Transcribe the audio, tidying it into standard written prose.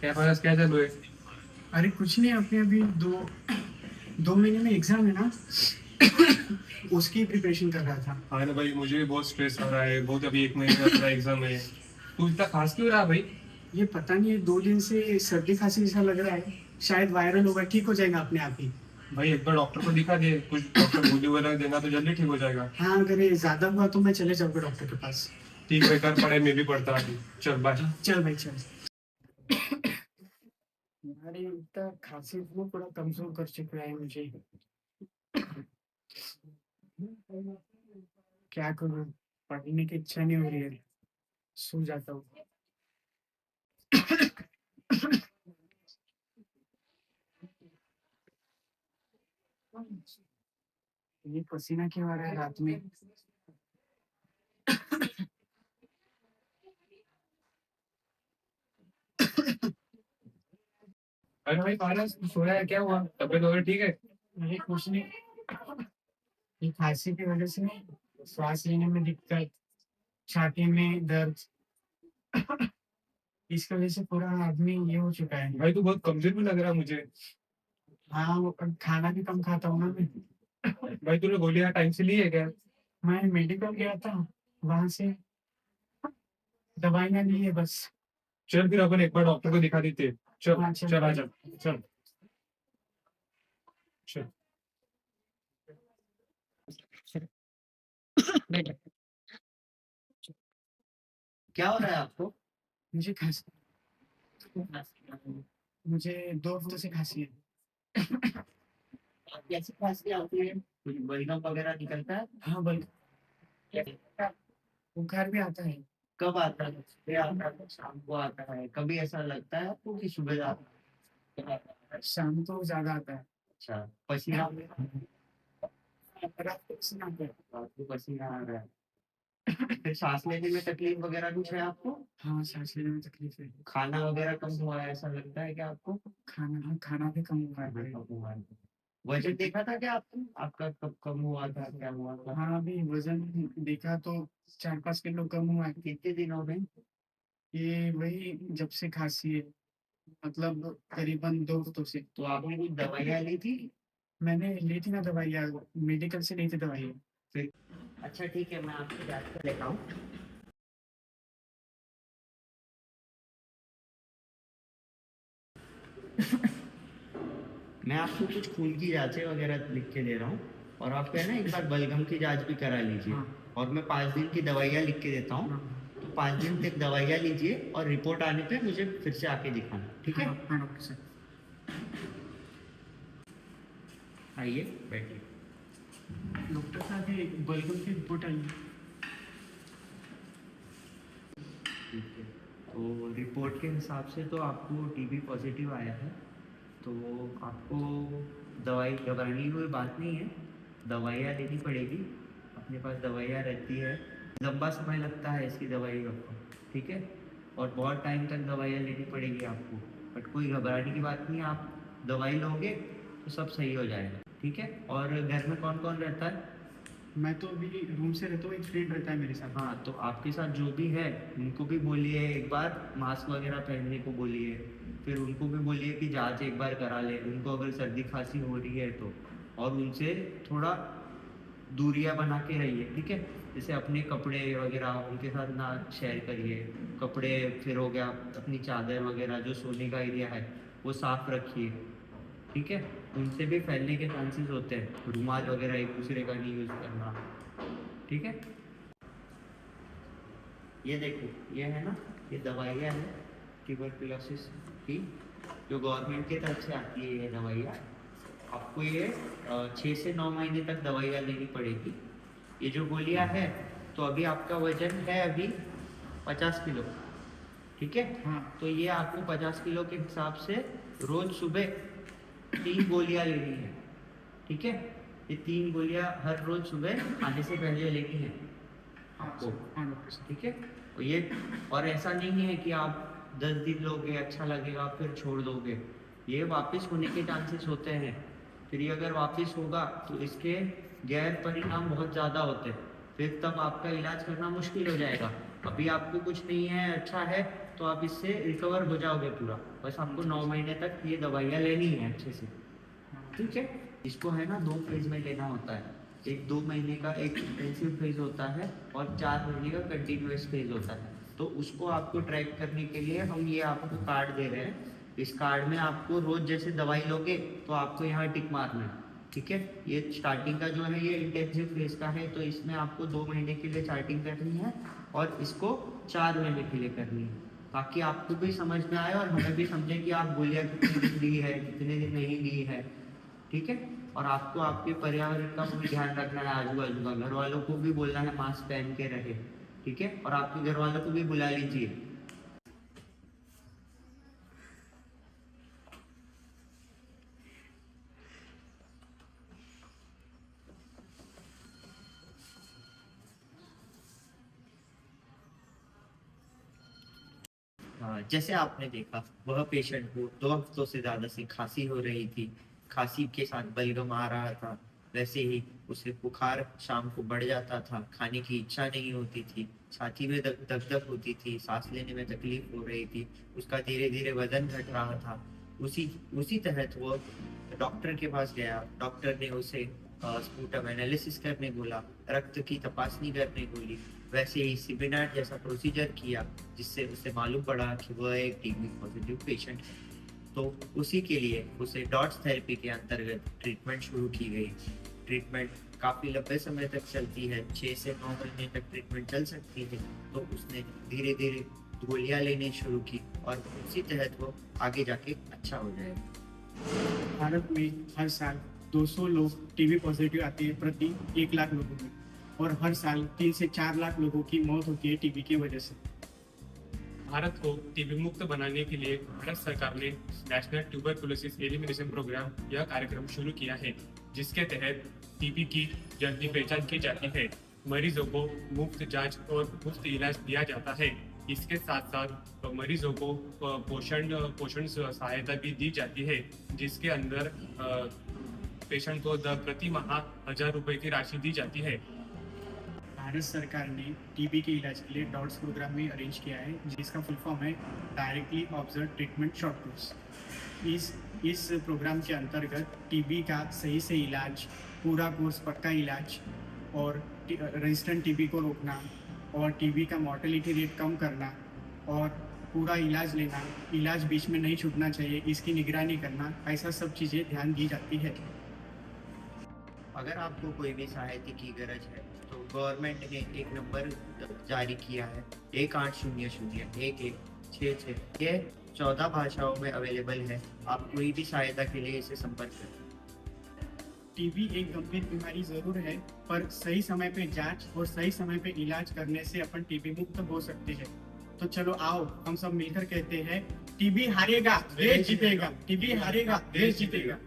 क्या पारस, क्या चालू है? अरे कुछ नहीं, अपने अभी दो 2 महीने में एग्जाम है ना। उसकी प्रिपरेशन कर रहा था। हाँ ना भाई, मुझे भी बहुत स्ट्रेस हो रहा है बहुत। अभी एक महीने में अपना एग्जाम है। तू इतना खास क्यों रहा है भाई? ये पता नहीं है, 2 दिन से सर्दी खांसी जैसा लग रहा है। शायद वायरल होगा, ठीक हो जाएगा अपने आप ही। भाई एक बार डॉक्टर को दिखा दे, कुछ डॉक्टर गोली वगैरह देना तो जल्दी ठीक हो जाएगा। हाँ, अगर ये ज्यादा हुआ तो मैं चले जाऊंगा डॉक्टर के पास। ठीक है, कर पड़े, मैं भी पढ़ता अभी। चल बाय। चल भाई चल। अरे इतना खांसी वो पूरा कमजोर कर चुका है मुझे। क्या करूँ, पढ़ने की इच्छा नहीं हो रही है। सो जाता हूँ। ये पसीना क्यों आ रहा है रात में। अरे भाई पारस, तू सोया है? क्या हुआ? तबीयत वगैरह ठीक है? ये कुछ नहीं, ये खांसी की वजह से श्वास लेने में दिक्कत, छाती में दर्द, इसकी वजह से पूरा आदमी ये हो चुका है। भाई तू बहुत कमजोर भी लग रहा है मुझे। हाँ, वो खाना भी कम खाता हूँ ना मैं। भाई तूने गोलियां टाइम से ली है क्या? मैं मेडिकल गया था, वहां से दवाइयाँ ली है बस। चल फिर अपन एक बार डॉक्टर को दिखा देते हैं। चल हाँ चल चल, आ भाई। चल। चल चल। क्या हो रहा है आपको? मुझे खांसी, मुझे 2 हफ्तों से खांसी है। कैसी खांसी आती है? कुछ बलगम वगैरह निकलता है? हाँ बल बुखार भी आता है। कब आता है? सुबह आता है, शाम को आता है? कभी ऐसा लगता है आपको कि सुबह आता है? शाम को ज्यादा आता है। अच्छा, पसीना वगैरह? रात को पसीना आता है। रात को पसीना आ रहा है? फिर सांस लेने में तकलीफ वगैरह कुछ है आपको? हाँ, सांस लेने में तकलीफ है। खाना वगैरह कम हुआ है ऐसा लगता है क्या आपको? खाना भी कम हुआ खाना है। कम हुआ है। वजन देखा था क्या आपने? आपका कब कम हुआ था, क्या हुआ था? हाँ, अभी वजन देखा तो 4-5 किलो कम हुआ है। कितने दिन हो गए? ये वही जब से खांसी है, मतलब करीबन 2 हफ्तों से। तो आपने कुछ दवाइयाँ ली थी? मैंने ली थी ना दवाइयाँ, मेडिकल से ली थी दवाइयाँ। फिर अच्छा ठीक है, मैं आपकी जांच कर लेता हूँ। मैं आपको कुछ खून की जांचें वगैरह लिख के दे रहा हूँ, और आप है ना एक बार बलगम की जांच भी करा लीजिए। हाँ। और मैं 5 दिन की दवाइयाँ लिख के देता हूँ, हाँ। तो 5 दिन तक दवाइयाँ लीजिए और रिपोर्ट आने पे मुझे फिर से आके दिखाना, ठीक है? हाँ हाँ डॉक्टर साहब। आइए बैठिए। डॉक्टर साहब, ये बलगम की रिपोर्ट आई है। ठीक है, तो रिपोर्ट के हिसाब से तो आपको टीबी पॉजिटिव आया है। तो आपको दवाई घबराने की कोई बात नहीं है, दवाइयाँ लेनी पड़ेगी। अपने पास दवाइयाँ रहती है, लंबा समय लगता है इसकी दवाइयों को, ठीक है? और बहुत टाइम तक दवाइयाँ लेनी पड़ेगी आपको। बट कोई घबराने की बात नहीं है, आप दवाई लोगे तो सब सही हो जाएगा, ठीक है? और घर में कौन कौन रहता है? मैं तो अभी रूम से रहता हूँ, एक फ्रेंड रहता है मेरे साथ। हाँ, तो आपके साथ जो भी है उनको भी बोलिए एक बार मास्क वगैरह पहनने को बोलिए। फिर उनको भी बोलिए कि जांच एक बार करा ले, उनको अगर सर्दी खांसी हो रही है तो। और उनसे थोड़ा दूरियां बना के रहिए, ठीक है? जैसे अपने कपड़े वगैरह उनके साथ ना शेयर करिए। कपड़े फिर हो गया, अपनी चादर वगैरह जो सोने का एरिया है वो साफ रखिए, ठीक है? उनसे भी फैलने के चांसेस होते हैं, रुमाल वगैरह एक दूसरे का नहीं यूज़ करना, ठीक है? ये देखो, ये है ना, ये दवाइयाँ हैं ट्यूबरकुलोसिस की, जो गवर्नमेंट की तरफ से आती है ये दवाइयाँ। आपको ये 6 से 9 महीने तक दवाइयाँ लेनी पड़ेगी। ये जो गोलियाँ है, तो अभी आपका वजन है अभी 50 किलो, ठीक है? हाँ। तो ये आपको 50 किलो के हिसाब से रोज सुबह 3 गोलियाँ लेनी है, ठीक है? ये 3 गोलियाँ हर रोज सुबह खाने से पहले लेनी है आपको, हाँ डॉक्टर साहब। ठीक है? और ये, और ऐसा नहीं है कि आप 10 दिन लोगे, अच्छा लगेगा फिर छोड़ दोगे। ये वापस होने के चांसेस होते हैं। फिर ये अगर वापस होगा तो इसके गैर परिणाम बहुत ज़्यादा होते हैं, फिर तब आपका इलाज करना मुश्किल हो जाएगा। अभी आपको कुछ नहीं है, अच्छा है, तो आप इससे रिकवर हो जाओगे पूरा। बस आपको 9 महीने तक ये दवाइयाँ लेनी है अच्छे से, ठीक है। इसको है ना 2 फेज में लेना होता है। एक 2 महीने का एक इंटेंसिव फेज होता है और 4 महीने का कंटिन्यूअस फेज होता है। तो उसको आपको ट्रैक करने के लिए हम ये आपको कार्ड दे रहे हैं। इस कार्ड में आपको रोज जैसे दवाई लोगे तो आपको यहाँ टिक मारना है, ठीक है। ये स्टार्टिंग का जो है ये इंटेंसिव फेज का है, तो इसमें आपको 2 महीने के लिए चार्टिंग करनी है और इसको 4 महीने के लिए करनी है, ताकि आपको भी समझ में आए और हमें भी समझे कि आप गोलियां कितने दिन ली है, कितने दिन नहीं ली है, ठीक है। और आपको आपके पर्यावरण का भी ध्यान रखना है, आजू बाजू का। घर वालों को भी बोलना है मास्क पहन के रहे, ठीक है। और आपके घर वालों को भी बुला लीजिए। हाँ, जैसे आपने देखा वह पेशेंट को 2 हफ्तों से ज्यादा से खांसी हो रही थी, खांसी के साथ बलगम आ रहा था। वैसे ही उसे बुखार शाम को बढ़ जाता था, खाने की इच्छा नहीं होती थी, छाती में दगदग होती थी, सांस लेने में तकलीफ हो रही थी, उसका धीरे धीरे वजन घट रहा था। उसी तहत वो डॉक्टर के पास गया। डॉक्टर ने उसे स्पूटम एनालिसिस करने बोला, रक्त की तपासनी करने बोली। वैसे ही सिबिनाट जैसा प्रोसीजर किया, जिससे उसे मालूम पड़ा कि वह एक टीबी पॉजिटिव पेशेंट है। तो उसी के लिए उसे डॉट्स थेरेपी के अंतर्गत ट्रीटमेंट शुरू की गई। ट्रीटमेंट काफ़ी लंबे समय तक चलती है, 6 से 9 महीने तक ट्रीटमेंट चल सकती है। तो उसने धीरे धीरे गोलियां लेनी शुरू की और उसी तहत वो आगे जाके अच्छा हो जाएगा। भारत में हर साल 200 लोग टीबी पॉजिटिव आते हैं प्रति 1 लाख लोगों में, और हर साल 3 से 4 लाख लोगों की मौत होती है टीबी की वजह से। भारत को टीबी मुक्त बनाने के लिए भारत सरकार ने नेशनल ट्यूबरकुलोसिस एलिमिनेशन प्रोग्राम यह कार्यक्रम शुरू किया है, जिसके तहत टीबी की जल्दी पहचान की जाती है, मरीजों को मुफ्त जांच और मुफ्त इलाज दिया जाता है। इसके साथ साथ मरीजों को पोषण सहायता भी दी जाती है, जिसके अंदर पेशेंट को प्रति माह 1000 रुपए की राशि दी जाती है। भारत सरकार ने टीबी के इलाज के लिए डॉट्स प्रोग्राम में अरेंज किया है, जिसका फुल फॉर्म है directly observe treatment short course. इस प्रोग्राम के अंतर्गत टीबी का सही से इलाज, पूरा कोर्स पक्का इलाज और रेजिस्टेंट टीबी को रोकना और टीबी का मॉर्टेलिटी रेट कम करना और पूरा इलाज लेना, इलाज बीच में नहीं छूटना चाहिए, इसकी निगरानी करना, ऐसा सब चीज़ें ध्यान दी जाती है। अगर आपको कोई भी सहायता की गरज है तो गवर्नमेंट ने एक नंबर जारी किया है, 1800-1166। ये 14 भाषाओं में अवेलेबल है। आप कोई भी सहायता के लिए इसे संपर्क करें। टीबी एक गंभीर बीमारी जरूर है, पर सही समय पे जांच और सही समय पे इलाज करने से अपन टीबी मुक्त हो सकते हैं। तो चलो आओ हम सब मिलकर कहते हैं, टीबी हारेगा देश जीतेगा, टीबी हारेगा देश जीतेगा।